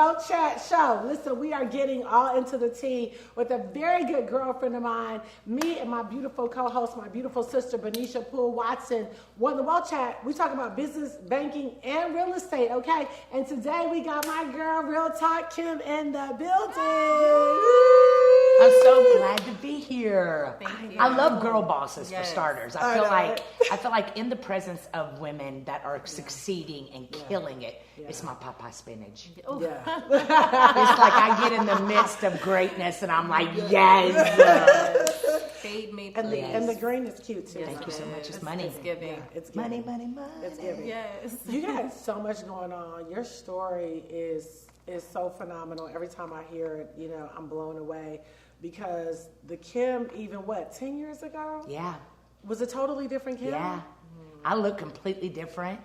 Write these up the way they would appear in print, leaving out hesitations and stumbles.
Well Chat Show. Listen, we are getting all into the tea with a very good girlfriend of mine, me and my beautiful co-host, my beautiful sister, Benicia Poole Watson. On the Well Chat, we talk about business, banking, and real estate, okay? And today we got my girl, Real Talk Kim, in the building. I'm so glad to be here. Thank you. I love girl bosses for starters. I know. feel like in the presence of women that are succeeding and killing it, it's my Popeye spinach. Yeah. It's like I get in the midst of greatness and I'm like, yes. Fade me, And please. the green is cute too. Thank you so much. It's money. It's giving. Yeah, it's giving. Money. It's giving. Yes. You got so much going on. Your story is so phenomenal. Every time I hear it, I'm blown away. Because the Kim, 10 years ago? Yeah. Was a totally different Kim? Yeah. I look completely different.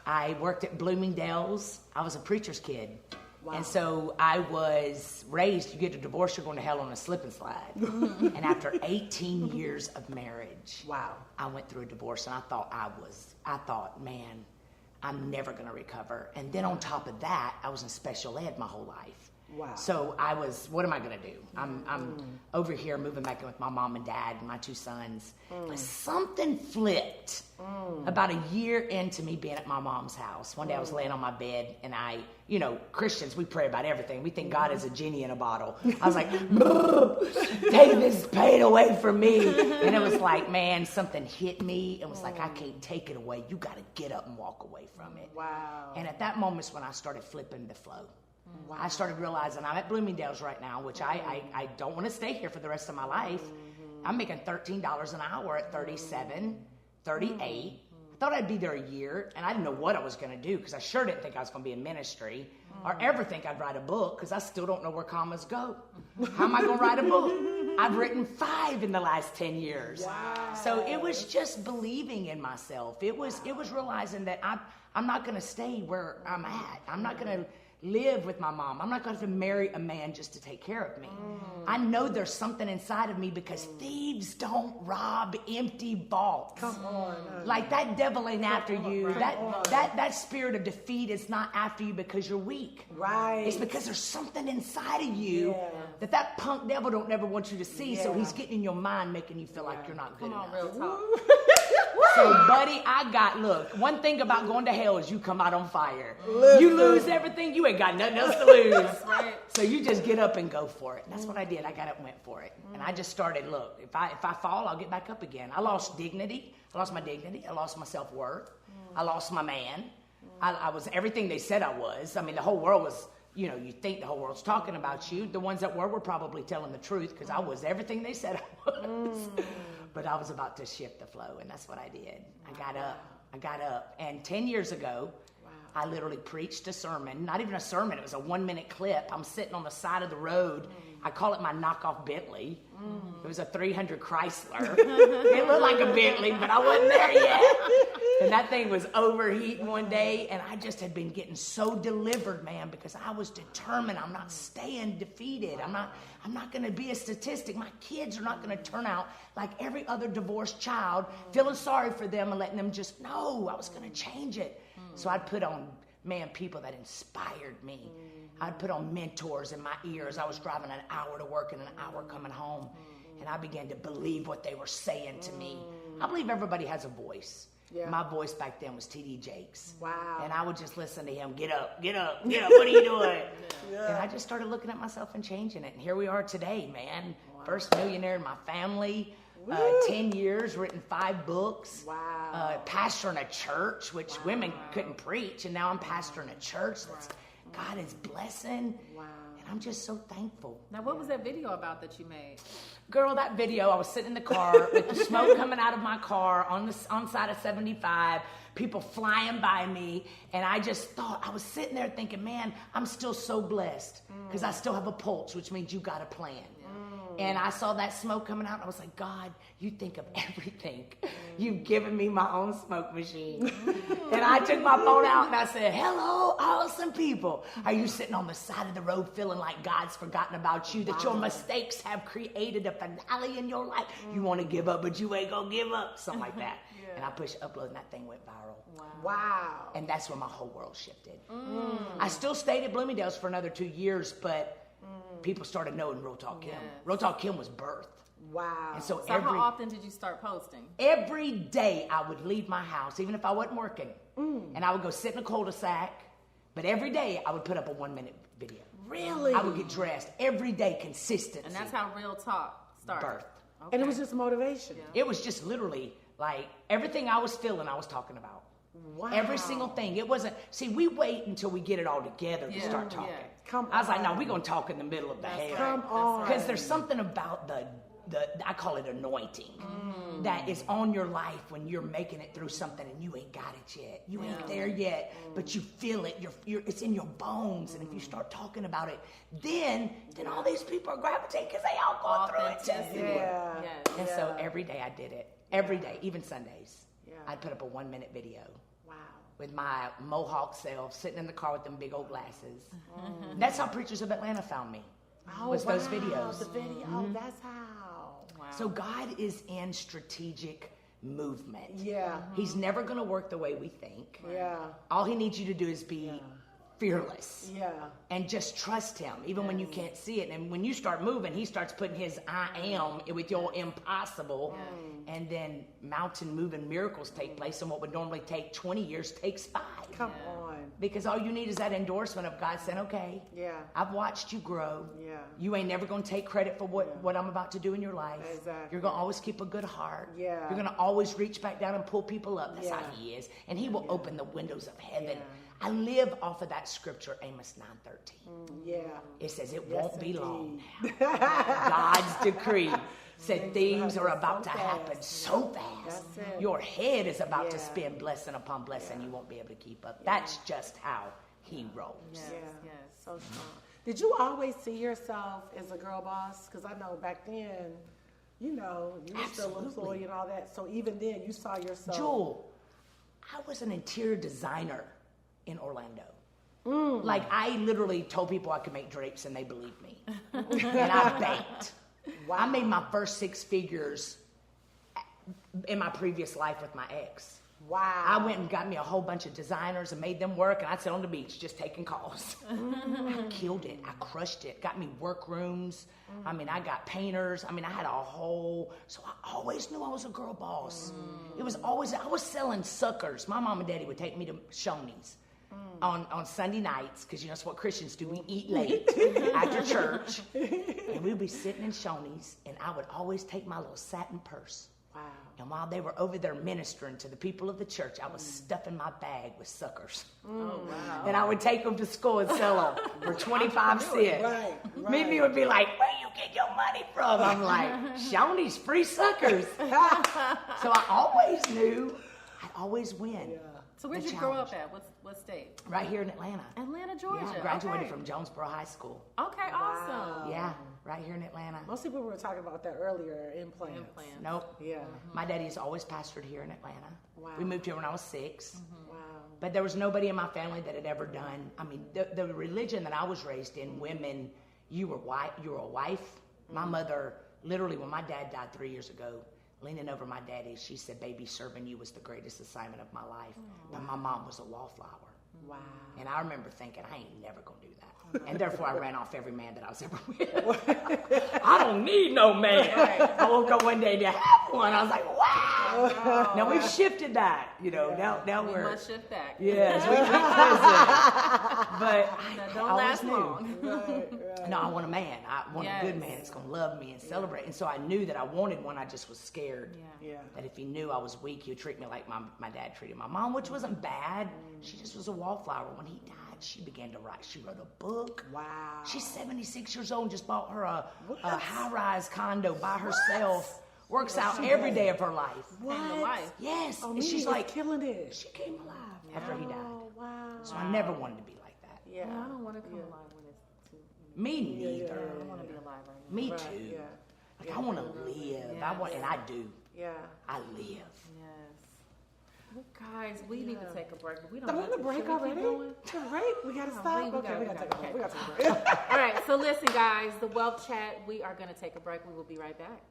I worked at Bloomingdale's. I was a preacher's kid. Wow. And so I was raised, you get a divorce, you're going to hell on a slip and slide. And after 18 years of marriage, Wow. I went through a divorce and I thought, man, I'm never going to recover. And then on top of that, I was in special ed my whole life. Wow. So I was, what am I going to do? I'm over here moving back in with my mom and dad and my two sons. But something flipped about a year into me being at my mom's house. One day I was laying on my bed and Christians, we pray about everything. We think God is a genie in a bottle. I was like, take this pain away from me. And it was like, man, something hit me. It was like, I can't take it away. You got to get up and walk away from it. Wow. And at that moment is when I started flipping the flow. Wow. I started realizing I'm at Bloomingdale's right now, which I don't want to stay here for the rest of my life. I'm making $13 an hour at 37, 38. I thought I'd be there a year, and I didn't know what I was going to do because I sure didn't think I was going to be in ministry or ever think I'd write a book because I still don't know where commas go. How am I going to write a book? I've written 5 in the last 10 years. Wow. So it was just believing in myself. It was realizing that I'm not going to stay where I'm at. I'm not going to live with my mom. I'm not going to marry a man just to take care of me. I know there's something inside of me because thieves don't rob empty vaults. Come on. Like that devil ain't after you. That spirit of defeat is not after you because you're weak. Right. It's because there's something inside of you that punk devil don't ever want you to see. So he's getting in your mind, making you feel like you're not good enough. Real talk. So, buddy, look, one thing about going to hell is you come out on fire. You lose everything, you ain't got nothing else to lose. Right. So you just get up and go for it. And that's what I did. I got up and went for it. And I just started, look, if I fall, I'll get back up again. I lost dignity. I lost my dignity. I lost my self-worth. I lost my man. I was everything they said I was. I mean, the whole world was, you think the whole world's talking about you. The ones that were probably telling the truth because I was everything they said I was. But I was about to shift the flow, and that's what I did. I got up. And 10 years ago, I literally preached a sermon. Not even a sermon. It was a 1-minute clip. I'm sitting on the side of the road. I call it my knockoff Bentley. It was a 300 Chrysler. It looked like a Bentley, but I wasn't there yet. And that thing was overheating one day, and I just had been getting so delivered, man, because I was determined. I'm not staying defeated. I'm not going to be a statistic. My kids are not going to turn out like every other divorced child, feeling sorry for them and letting them just know I was going to change it. So I'd put on, people that inspired me. I'd put on mentors in my ears. I was driving an hour to work and an hour coming home. And I began to believe what they were saying to me. I believe everybody has a voice. Yeah. My voice back then was T.D. Jakes. Wow. And I would just listen to him, get up, what are you doing? And I just started looking at myself and changing it. And here we are today, man. Wow. First millionaire in my family. 10 years, written 5 books. Wow. Pastoring a church, which women couldn't preach. And now I'm pastoring a church that's God is blessing. Wow. And I'm just so thankful. Now, what was that video about that you made? Girl, that video, I was sitting in the car with the smoke coming out of my car on side of 75, people flying by me, and I just thought, I was sitting there thinking, man, I'm still so blessed because I still have a pulse, which means you got a plan. And I saw that smoke coming out, and I was like, God, you think of everything. You've given me my own smoke machine. And I took my phone out, and I said, hello, awesome people. Are you sitting on the side of the road feeling like God's forgotten about you, that your mistakes have created a finale in your life? You want to give up, but you ain't going to give up, something like that. And I pushed upload and that thing went viral. Wow. And that's when my whole world shifted. I still stayed at Bloomingdale's for another 2 years, but people started knowing Real Talk Kim. Real Talk Kim was birthed. Wow. And so how often did you start posting? Every day I would leave my house, even if I wasn't working, and I would go sit in a cul-de-sac, but every day I would put up a 1-minute video. Really? I would get dressed every day, consistency. And that's how Real Talk started. Birth. Okay. And it was just motivation. It was just literally like everything I was feeling, I was talking about. Wow. Every single thing. It wasn't, see, we wait until we get it all together to start talking. Come I was like, no, on. we're going to talk in the middle of the hair. Come on. Because there's something about the I call it anointing, that is on your life when you're making it through something and you ain't got it yet. You ain't there yet, but you feel it. It's in your bones. And if you start talking about it, then all these people are gravitating because they all going through it too. Yeah. And so every day I did it. Every day, even Sundays. I'd put up a 1-minute video. Wow. With my mohawk self, sitting in the car with them big old glasses. That's how Preachers of Atlanta found me. Was those videos. The video. That's how. Wow. So God is in strategic movement. Yeah. He's never going to work the way we think. Yeah. All he needs you to do is be fearless. Yeah. And just trust him, even when you can't see it. And when you start moving, he starts putting his I am with your impossible. And then mountain moving miracles take place. And what would normally take 20 years takes 5. Come on. Because all you need is that endorsement of God saying, okay, I've watched you grow. Yeah. You ain't never going to take credit for what I'm about to do in your life. Exactly. You're going to always keep a good heart. Yeah. You're going to always reach back down and pull people up. That's how he is. And he will open the windows of heaven. I live off of that scripture, Amos 9:13. Yeah. It says it won't be long now. God's decree said things are about to happen so fast. Your head is about to spin blessing upon blessing. You won't be able to keep up. That's just how he rolls. Yes. So strong. Did you always see yourself as a girl boss? Because I know back then, you were still employed and all that. So even then, you saw yourself. Jewel, I was an interior designer in Orlando. Like, I literally told people I could make drapes and they believed me. And I baked. Wow. I made my first 6 figures in my previous life with my ex. Wow. I went and got me a whole bunch of designers and made them work, and I'd sit on the beach just taking calls. I killed it. I crushed it. Got me workrooms. I mean, I got painters. I mean, I had a whole... So I always knew I was a girl boss. It was always... I was selling suckers. My mom and daddy would take me to Shoney's on Sunday nights, because that's what Christians do. We eat late after church. And we'd be sitting in Shoney's, and I would always take my little satin purse. Wow. And while they were over there ministering to the people of the church, I was stuffing my bag with suckers. Oh, wow. And I would take them to school and sell them for 25 cents. Right. Mimi would be like, where you get your money from? I'm like, Shoney's free suckers. So I always knew I'd always win. Yeah. So where'd you grow up at? What state? Right here in Atlanta. Atlanta, Georgia. Yeah, I graduated Okay. from Jonesboro High School. Okay, awesome. Yeah, right here in Atlanta. Most people were talking about that earlier, implants. Nope. Yeah. My daddy has always pastored here in Atlanta. Wow. We moved here when I was 6. Wow. But there was nobody in my family that had ever done. I mean, the religion that I was raised in, women, you were a wife. My mother, literally, when my dad died 3 years ago, leaning over my daddy, she said, baby, serving you was the greatest assignment of my life. But my mom was a wallflower. Wow. And I remember thinking, I ain't never going to do that. And therefore, I ran off every man that I was ever with. I don't need no man. I woke up one day to have one. I was like, wow. Now we've shifted that, now We we're... must shift back. Yes, we but That I don't always last knew. long. No, I want a man. I want a good man that's going to love me and celebrate. And so I knew that I wanted one. I just was scared that if he knew I was weak, he would treat me like my dad treated my mom, which wasn't bad. She just was a wallflower. When he died, she began to write. She wrote a book. Wow. She's 76 years old and just bought her a high-rise condo by herself. Works out every day of her life. What? And the life. Yes. Oh, and she's Mimi like, is killing it. she came alive after he died. Oh, wow. So I never wanted to be like that. Yeah. I don't want to come alive when it's too... Me neither. I don't want to be alive right now. Me Right, too. yeah. Like, I want to live. I want, and I do. Yeah. I live. Yes. Well, guys, we need to take a break, but we don't Are we have on to. the break Should we keep already? going? The break? We got to stop? we Okay, we got to take a break. okay. We got to take a break. All right, so listen, guys, the Wealth Chat, we are going to take a break. We will be right back.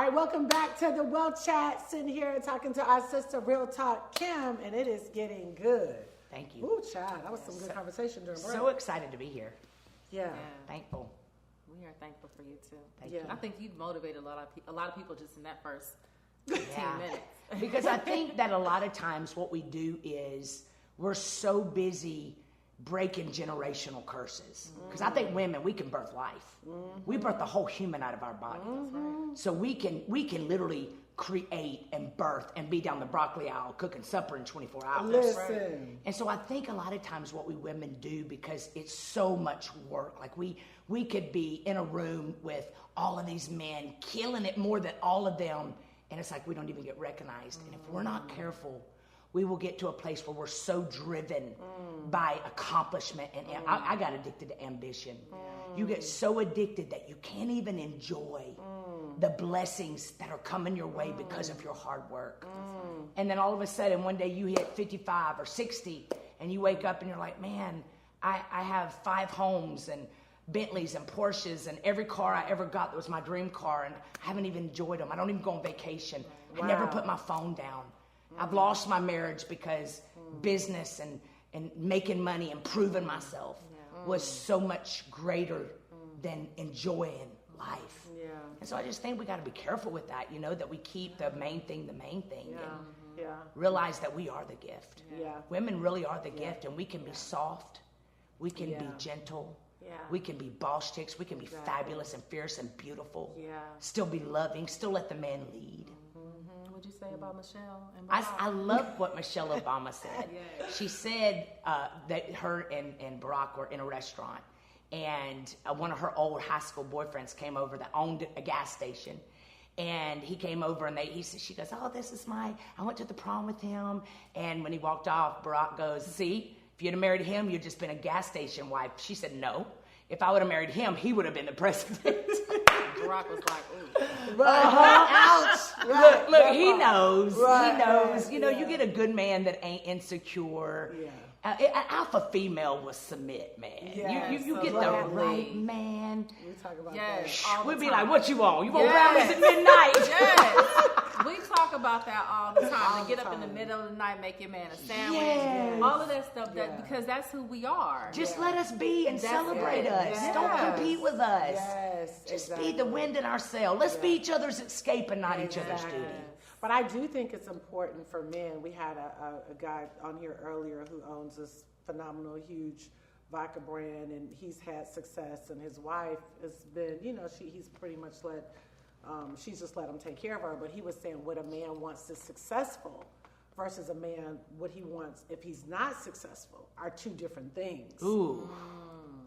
All right, welcome back to the Wealth Chat. Sitting here talking to our sister, Real Talk Kim, and it is getting good. Thank you. Ooh, child, that was some good conversation during break. So excited to be here. Yeah. Thankful. We are thankful for you too. Thank you. I think you've motivated a lot of people just in that first 15 minutes. Because I think that a lot of times what we do is we're so busy breaking generational curses. Because I think women, we can birth life. We birth the whole human out of our body. So we can literally create and birth and be down the broccoli aisle cooking supper in 24 hours. Listen. And so I think a lot of times what we women do, because it's so much work, like we could be in a room with all of these men killing it more than all of them, and it's like we don't even get recognized. And if we're not careful, we will get to a place where we're so driven by accomplishment. And I got addicted to ambition. You get so addicted that you can't even enjoy the blessings that are coming your way because of your hard work. And then all of a sudden, one day you hit 55 or 60, and you wake up and you're like, man, I have 5 homes and Bentleys and Porsches and every car I ever got that was my dream car, and I haven't even enjoyed them. I don't even go on vacation. I never put my phone down. I've lost my marriage because business and making money and proving myself was so much greater than enjoying life. Yeah. And so I just think we got to be careful with that, that we keep the main thing the main thing. And realize that we are the gift. Yeah. Women really are the gift, and we can be soft. We can be gentle. Yeah. We can be boss chicks. We can be fabulous and fierce and beautiful. Yeah. Still be loving. Still let the man lead. What'd you say about Michelle? And I love what Michelle Obama said. She said that her and Barack were in a restaurant, and one of her old high school boyfriends came over that owned a gas station. And he came over, and she goes, oh, I went to the prom with him. And when he walked off, Barack goes, see, if you'd have married him, you'd just been a gas station wife. She said, no. If I would have married him, he would have been the president. Barack was like, ooh. Ouch. Right. Look, he knows. Right. He knows. You get a good man that ain't insecure. Yeah. An alpha female will submit, man. Yes, you get the right man. We talk about that. We'll be like, what you want? You want brownies at midnight? Yes. We talk about that all the time. To get up in the middle of the night, make your man a sandwich. Yes. All of that stuff, because that's who we are. Just let us be and celebrate us. Yes. Don't compete with us. Yes, just be the wind in our sail. Let's be each other's escape and not each other's duty. But I do think it's important for men. We had a guy on here earlier who owns this phenomenal, huge vodka brand, and he's had success. And his wife has been, he's pretty much she's just let him take care of her. But he was saying what a man wants is successful versus a man, what he wants if he's not successful are two different things. Ooh.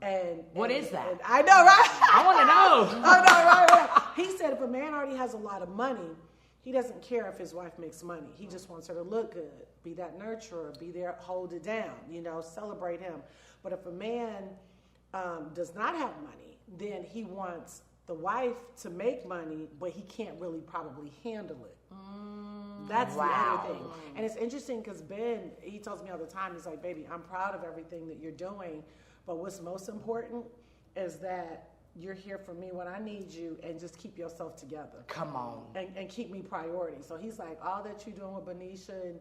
And what is that? And I know, right? I want to know. I know, right? He said if a man already has a lot of money, he doesn't care if his wife makes money. He just wants her to look good, be that nurturer, be there, hold it down, celebrate him. But if a man does not have money, then he wants the wife to make money, but he can't really probably handle it. That's the other thing. And it's interesting because Ben, he tells me all the time, he's like, baby, I'm proud of everything that you're doing, but what's most important is that you're here for me when I need you, and just keep yourself together. Come on. And keep me priority. So he's like, all that you're doing with Benicia and,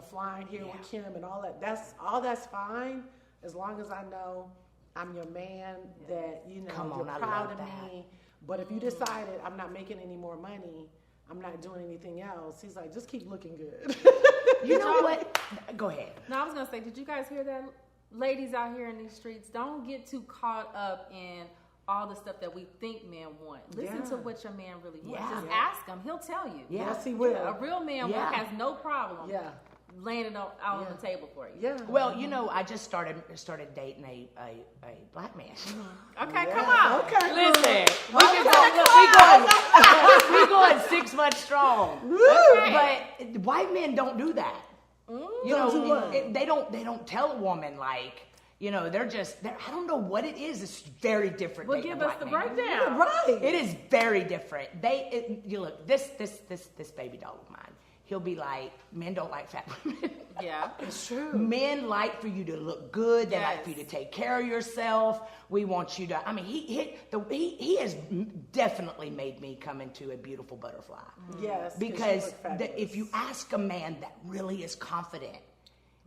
flying here with Kim and all that, that's fine as long as I know I'm your man, that, you're proud of me. But if you decided I'm not making any more money, I'm not doing anything else, he's like, just keep looking good. You know what? Go ahead. No, I was going to say, did you guys hear that? Ladies out here in these streets, don't get too caught up in all the stuff that we think men want. Listen to what your man really wants. Just ask him. He'll tell you. Yes, he will. A real man has no problem laying it out on the table for you. Yeah. Well, I just started dating a black man. Okay, come on. Okay. Listen, we going 6 months strong. Okay. But white men don't do that. They don't tell a woman like, they're I don't know what it is. It's very different. Well, give us the breakdown. Yeah, right. It is very different. Look, this baby doll of mine, he'll be like, men don't like fat women. Yeah. It's true. Men like for you to look good. They like for you to take care of yourself. We want you to, I mean, he has definitely made me come into a beautiful butterfly. Yes. Because if you ask a man that really is confident,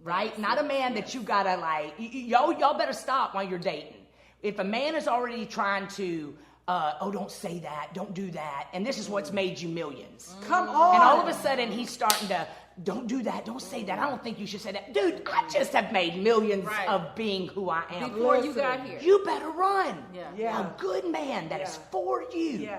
right? Not a man that you gotta like, y'all better stop while you're dating. If a man is already trying to, don't say that, don't do that, and this is what's made you millions. Come on. And all of a sudden he's starting to, don't do that, don't say that, I don't think you should say that. Dude, I just have made millions of being who I am. Before you got here. You better run. Yeah. A good man that is for you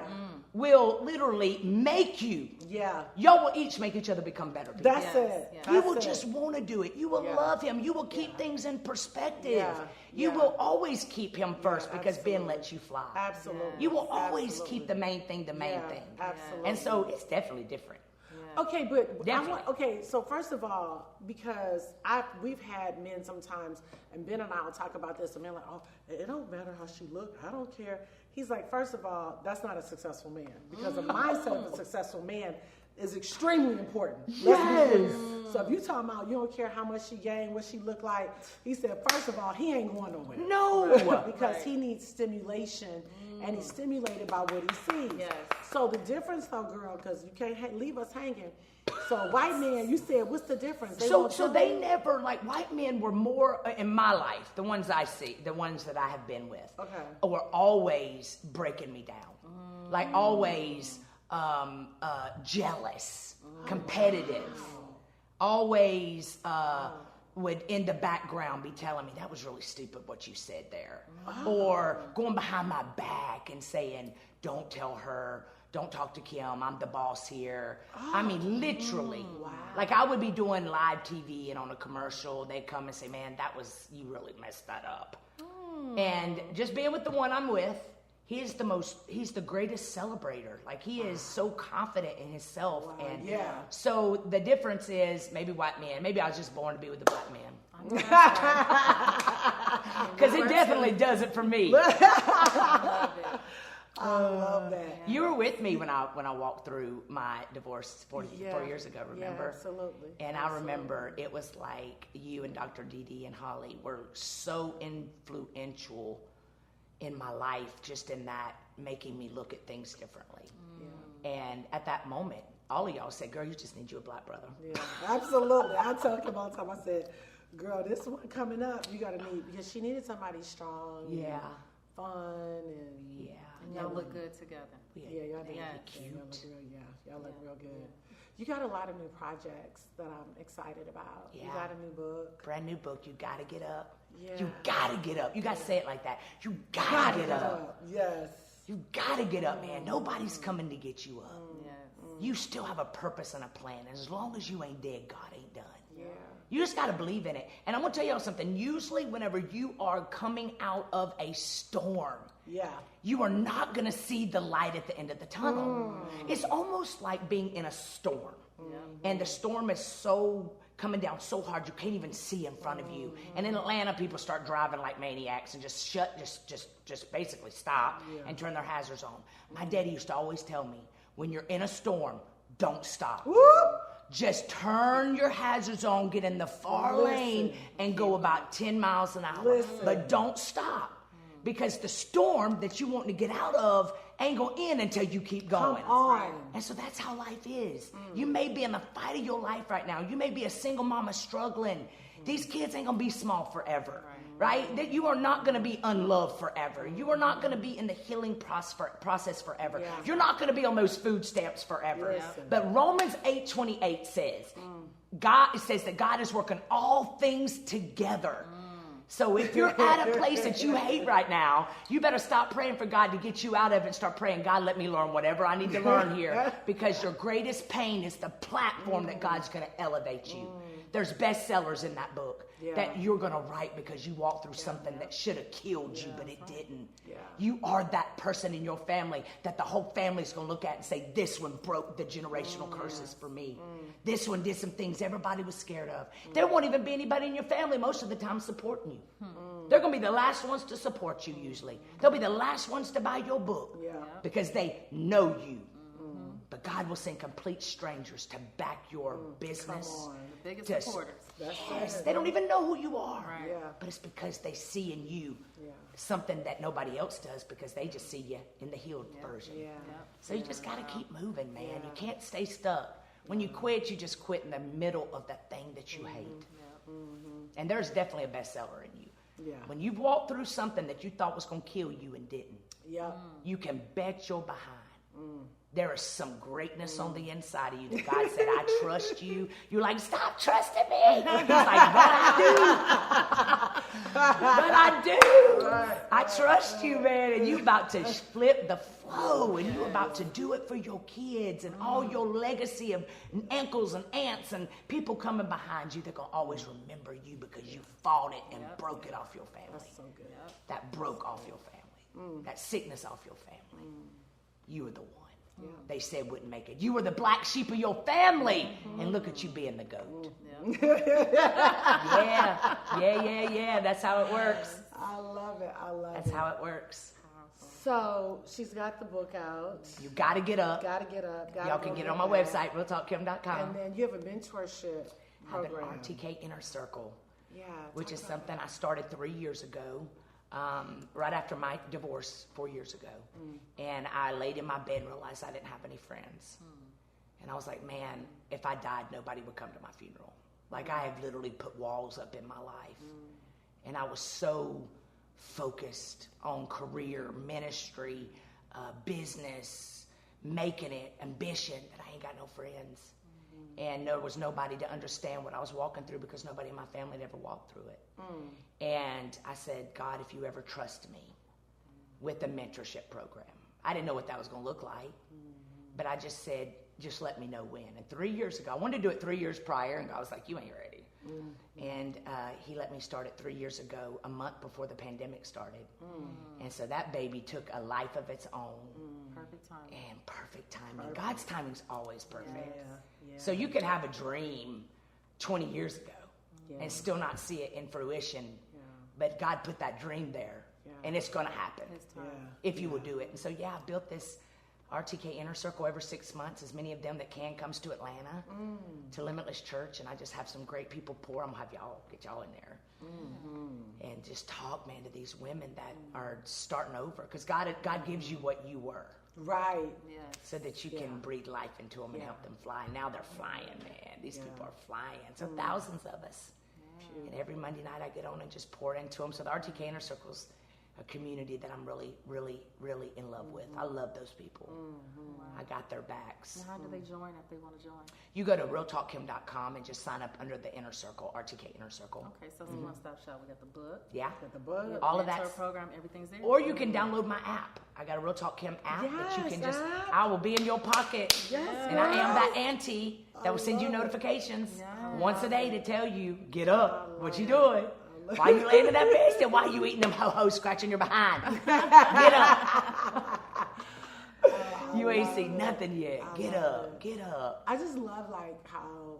will literally make you. Yeah. Y'all will each make each other become better people. That's it. Yes. You will just want to do it. You will love him. You will keep things in perspective. Yeah. You will always keep him first because Ben lets you fly. Absolutely. You will always keep the main thing the main thing. Absolutely. And so it's definitely different. Okay, but Definitely. so first of all, because we've had men sometimes, and Ben and I will talk about this, and men like, oh, it don't matter how she look, I don't care. He's like, first of all, that's not a successful man, because the mindset of a successful man is extremely important. Yes. So if you talking about you don't care how much she gained, what she looked like, he said, first of all, he ain't going nowhere. No. Because he needs stimulation, and he's stimulated by what he sees. Yes. So the difference, though, girl, because you can't leave us hanging. So white men, you said, what's the difference? They never, like, white men were more, in my life, the ones I see, the ones that I have been with, were always breaking me down. Like, always jealous, competitive, always would in the background be telling me that was really stupid what you said there, or going behind my back and saying, don't tell her, don't talk to Kim, I'm the boss here. I mean, literally. Like, I would be doing live TV, and on a commercial they'd come and say, man, you really messed that up. And just being with the one I'm with, he's the greatest celebrator. Like, he is so confident in himself. And so the difference is maybe white men. Maybe I was just born to be with a black man. Because it definitely does it for me. I love that. You were with me when I walked through my divorce 4 years ago, remember? Yeah, absolutely. And I remember it was like you and Dr. Dee and Holly were so influential in my life, just in that making me look at things differently. And at that moment, all of y'all said, girl, you just need you a black brother. Yeah, absolutely. I tell Kim all the time, I said, girl, this one coming up, you got to meet, because she needed somebody strong, and fun, and and y'all look good together. Y'all look cute. Y'all look real good. You got a lot of new projects that I'm excited about. You got a new book. Brand new book. You got to get up. Yeah. You got to get up. You got to say it like that. You got to get up. Yes. You got to get up, man. Nobody's coming to get you up. You still have a purpose and a plan. And as long as you ain't dead, God ain't done. Yeah. You just got to believe in it. And I'm going to tell y'all something. Usually whenever you are coming out of a storm, you are not going to see the light at the end of the tunnel. It's almost like being in a storm. And the storm is so coming down so hard you can't even see in front of you. And in Atlanta, people start driving like maniacs and just basically stop and turn their hazards on. My daddy used to always tell me, when you're in a storm, don't stop. Just turn your hazards on, get in the far lane, and go about 10 miles an hour. But don't stop. Because the storm that you want to get out of ain't going to end until you keep going. Come on. And so that's how life is. You may be in the fight of your life right now. You may be a single mama struggling. These kids ain't going to be small forever. Right? That you are not going to be unloved forever. You are not going to be in the healing process forever. You're not going to be on those food stamps forever. But Romans 8:28 says, it says that God is working all things together. So if you're at a place that you hate right now, you better stop praying for God to get you out of it and start praying, God, let me learn whatever I need to learn here. Because your greatest pain is the platform that God's going to elevate you. There's bestsellers in that book that you're going to write because you walked through something that should have killed you, but it didn't. You are that person in your family that the whole family's going to look at and say, this one broke the generational curses for me. This one did some things everybody was scared of. There won't even be anybody in your family most of the time supporting you. They're going to be the last ones to support you usually. They'll be the last ones to buy your book because they know you. But But God will send complete strangers to back your business. Come on. The biggest supporters. Yes, they don't even know who you are. Right. Yeah. But it's because they see in you something that nobody else does, because they just see you in the healed version. Yeah. Yep. So you just got to keep moving, man. You can't stay stuck. When you quit, you just quit in the middle of that thing that you hate. And there's definitely a bestseller in you. Yeah. When you've walked through something that you thought was going to kill you and didn't, you can bet your behind. There is some greatness on the inside of you that God said, I trust you. You're like, stop trusting me. He's like, but I do. But I do. Right. I trust you, man. And you about to flip the flow, and you're about to do it for your kids and all your legacy of uncles and aunts and people coming behind you that going to always remember you because you fought it and broke it off your family. That's so good. That broke off your family. That sickness off your family. You were the one. They said wouldn't make it. You were the black sheep of your family, and look at you being the goat. Yeah. That's how it works. I love it. That's how it works. So she's got the book out. You got to get up. Gotta get up. Y'all can get it on my website, realtalkkim.com. And then you have a mentorship I have an program. RTK Inner Circle, Yeah. which is something I started 3 years ago. Right after my divorce 4 years ago. And I laid in my bed and realized I didn't have any friends. And I was like, man, if I died, nobody would come to my funeral. Like, I have literally put walls up in my life. And I was so focused on career, ministry, business, making it, ambition, that I ain't got no friends. And there was nobody to understand what I was walking through because nobody in my family had ever walked through it. And I said, God, if you ever trust me with the mentorship program. I didn't know what that was going to look like, but I just said, just let me know when. And 3 years ago, I wanted to do it 3 years prior, and God was like, you ain't ready. And he let me start it 3 years ago, a month before the pandemic started. And so that baby took a life of its own. Perfect timing. And perfect timing. God's timing's always perfect. Yeah. So you could have a dream 20 years ago and still not see it in fruition. But God put that dream there, and it's going to happen if you will do it. And so, I built this RTK Inner Circle every 6 months. As many of them that can comes to Atlanta to Limitless Church, and I just have some great people pour. I'm going to have get y'all in there and just talk, man, to these women that are starting over, because God gives you what you were. Right. So that you can breathe life into them and help them fly. And now they're flying, man. These people are flying. So thousands of us. And every Monday night I get on and just pour into them. So the RTK Inner Circle's a community that I'm really, really, really in love with. I love those people. I got their backs. Now, how do they join if they want to join? You go to realtalkkim.com and just sign up under the Inner Circle, RTK Inner Circle. Okay, so it's a one-stop shop. We got the book. Yeah. Got the book. All of that. Mentor program, everything's there. Or you can download my app. I got a Real Talk Kim app that you can just, I will be in your pocket. And I am that auntie that will send you notifications once a day to tell you, get up. What you doing? Why you laying in that bed still? Why you eating them ho-hos scratching your behind? Get up. You ain't seen nothing yet. Get up. Get up. I just love like how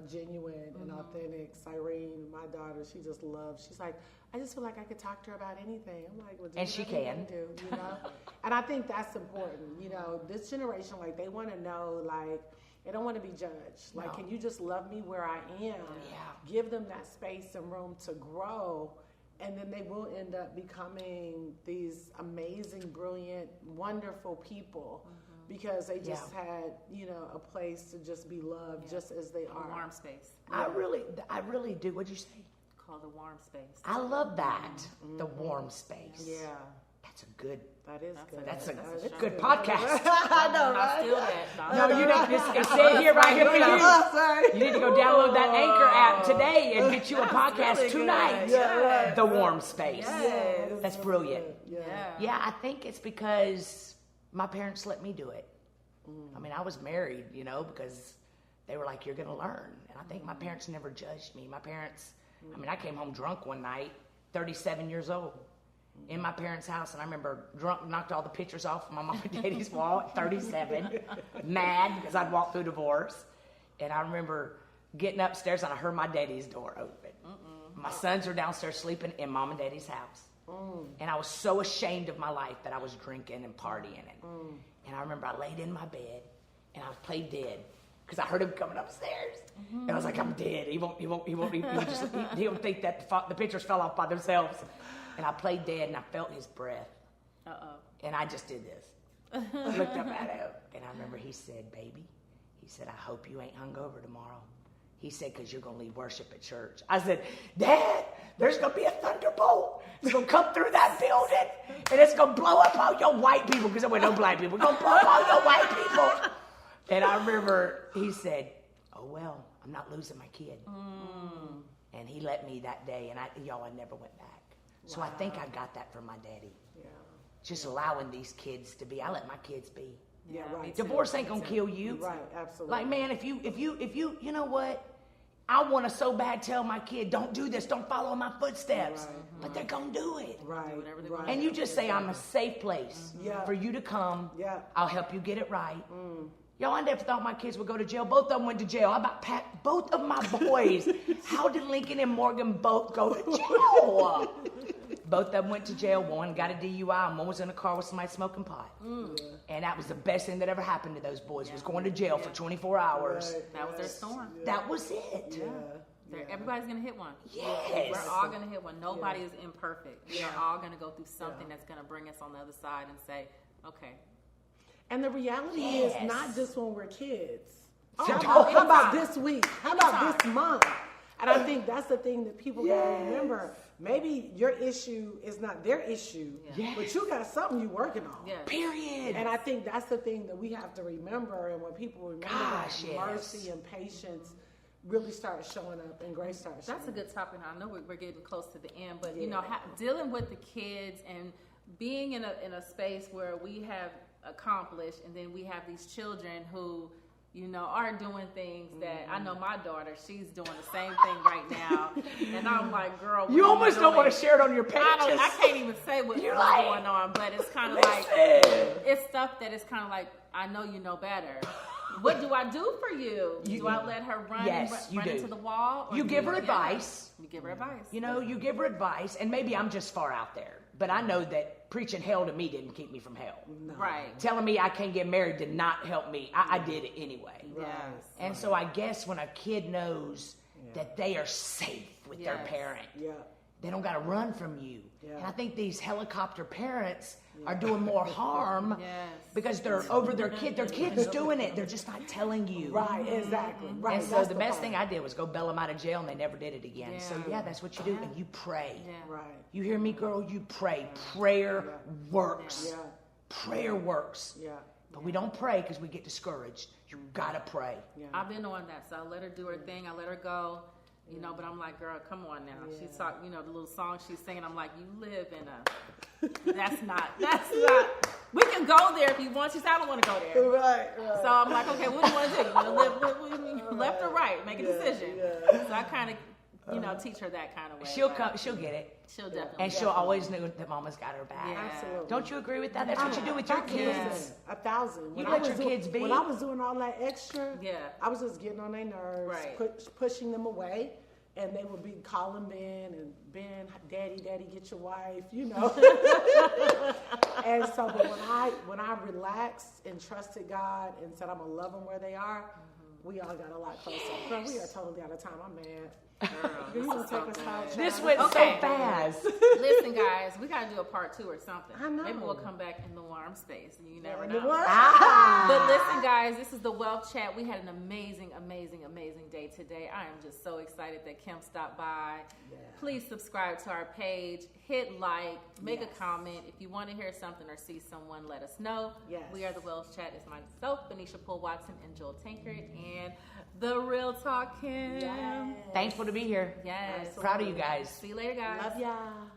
genuine and authentic Cyrene, my daughter, she just loves. She's like, I just feel like I could talk to her about anything. I'm like, well, and she can. Do, you know? And I think that's important. You know, this generation, like, they want to know, like, they don't want to be judged. Like, can you just love me where I am? Yeah. Give them that space and room to grow, and then they will end up becoming these amazing, brilliant, wonderful people because they just had, you know, a place to just be loved just as they are. A warm space. I really do. What'd you say? Called the warm space. I love that. The warm space. Yeah. That's a good. That is good. That's a That's good a podcast. I know, right? Steal that. No, you don't. It's said here, right here for you. You need to go download that Anchor app today and get you a podcast really tonight. Yeah. The warm space. Yes. That's brilliant. Yeah. Yeah, I think it's because my parents let me do it. I mean, I was married, you know, because they were like, you're going to learn. And I think my parents never judged me. My parents, I mean, I came home drunk one night, 37 years old, in my parents' house. And I remember drunk, knocked all the pictures off my mom and daddy's wall at 37, mad because I'd walked through divorce. And I remember getting upstairs and I heard my daddy's door open. My sons are downstairs sleeping in mom and daddy's house. And I was so ashamed of my life that I was drinking and partying. And I remember I laid in my bed and I played dead because I heard him coming upstairs, and I was like, I'm dead. He'll think that the pictures fell off by themselves, and I played dead, and I felt his breath, and I just did this. I looked up at him, and I remember he said, baby, he said, I hope you ain't hungover tomorrow. He said, because you're going to lead worship at church. I said, Dad, there's going to be a thunderbolt. It's going to come through that building, and it's going to blow up all your white people, because there were no black people. It's going to blow up all your white people. And I remember he said, oh, well, I'm not losing my kid. And he let me that day, and I never went back. So I think I got that from my daddy. Yeah. Just allowing these kids to be. I let my kids be. Yeah, right. Divorce ain't gonna kill you. Right, absolutely. Like, man, if you, you know what? I want to so bad tell my kid, don't do this, don't follow in my footsteps. Right. But they're gonna do it. Right. And you just say, I'm a safe place for you to come. Yeah. I'll help you get it right. Y'all, I never thought my kids would go to jail. Both of them went to jail. I about packed both of my boys. How did Lincoln and Morgan both go to jail? Both of them went to jail. One got a DUI, and one was in a car with somebody smoking pot. And that was the best thing that ever happened to those boys, was going to jail for 24 hours. Right. That was their storm. That was it. Everybody's going to hit one. Yes. We're all going to hit one. Nobody is imperfect. We're all going to go through something that's going to bring us on the other side and say, okay. And the reality is not just when we're kids. How about this week? How about this month? And I think that's the thing that people gotta remember. Maybe your issue is not their issue, but you got something you're working on. Period. And I think that's the thing that we have to remember. And when people remember that mercy and patience really start showing up and grace starts showing up. That's a good topic. I know we're getting close to the end, but you know, dealing with the kids and being in a space where we have accomplished, and then we have these children who, you know, are doing things that I know my daughter, she's doing the same thing right now. And I'm like, girl, you almost don't want to share it on your pages. I can't even say what's going on, but it's kind of like, it's stuff that is kind of like, I know you know better. What do I do for you? Do I let her run into the wall? You give her advice. You give her advice. You know, you give her advice, and maybe I'm just far out there, but I know that preaching hell to me didn't keep me from hell. No. Right. Telling me I can't get married did not help me. I did it anyway. Yes. And so I guess when a kid knows that they are safe with their parent, they don't got to run from you. And I think these helicopter parents are doing more harm because they're over their kid. Their kid's doing it. They're just not telling you. Right, exactly. Right. And so the best thing I did was go bail them out of jail, and they never did it again. So that's what you do, and you pray. Right. You hear me, girl? You pray. Prayer works. Prayer works. But we don't pray because we get discouraged. You gotta pray. I've been on that, so I let her do her thing. I let her go. You know, but I'm like, girl, come on now. She's talking, you know, the little song she's singing. I'm like, you live in a, that's not, we can go there if you want. She said, I don't want to go there. Right. So I'm like, okay, what do you want to do? You want to live left or right? Make a decision. So I kind of, you know, teach her that kind of way. She'll get it. She'll definitely. And she'll always know that mama's got her back. Yeah. Absolutely. Don't you agree with that? That's what you do with your kids. 1,000. You let your kids be. When I was doing all that extra, Yeah. I was just getting on their nerves, pushing them away. And they would be calling Ben, and Ben, Daddy, get your wife, you know. And so, but when I relaxed and trusted God and said I'm gonna love them where they are, we all got a lot closer. Girl, we are totally out of time. I'm mad. Girl, you gonna take us out? This went so fast. Listen, guys, we gotta do a part 2 or something. I know. Maybe we'll come back in the warm space. You never know. But But listen, guys, this is the Wealth Chat. We had an amazing day today. I am just so excited that Kim stopped by. Yeah. Please subscribe to our page, hit like, make a comment. If you want to hear something or see someone, let us know. Yes. We are the Wealth Chat. It's myself, Benicia Poole Watson, and Joel Tankard, and the Real Talk Kim. Yes. Thankful to be here. Yes. Proud of you guys. See you later, guys. Love y'all.